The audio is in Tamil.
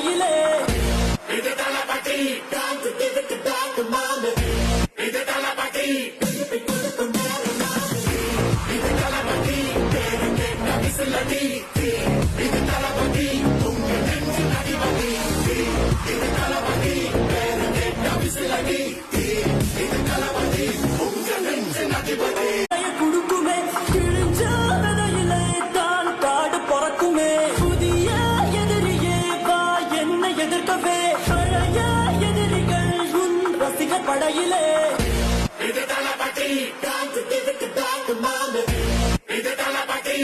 படையிலே இது தளபதி டான்ஸ் இதுக்கு டான்ஸ் மாமு இது தளபதி இது தளபதி பேரு கேட்ட விசிலடி இது தளபதி உங்க நெஞ்சின் அதிபதி இது தளபதி பேரு கேட்ட விசிலடி இது தளபதி உங்க நெஞ்சின் அதிபதி குடுக்குமே கிழிஞ்ச விதையிலே தான் காடு பிறக்குமே புதிய எதிரியே வா என்னை எதிர்க்கவே பழைய எதிரிகள் உன் ரசிகர் படையிலே இது தளபதி டான்ஸ் இதுக்கு டான்ஸ் மாமு இது தளபதி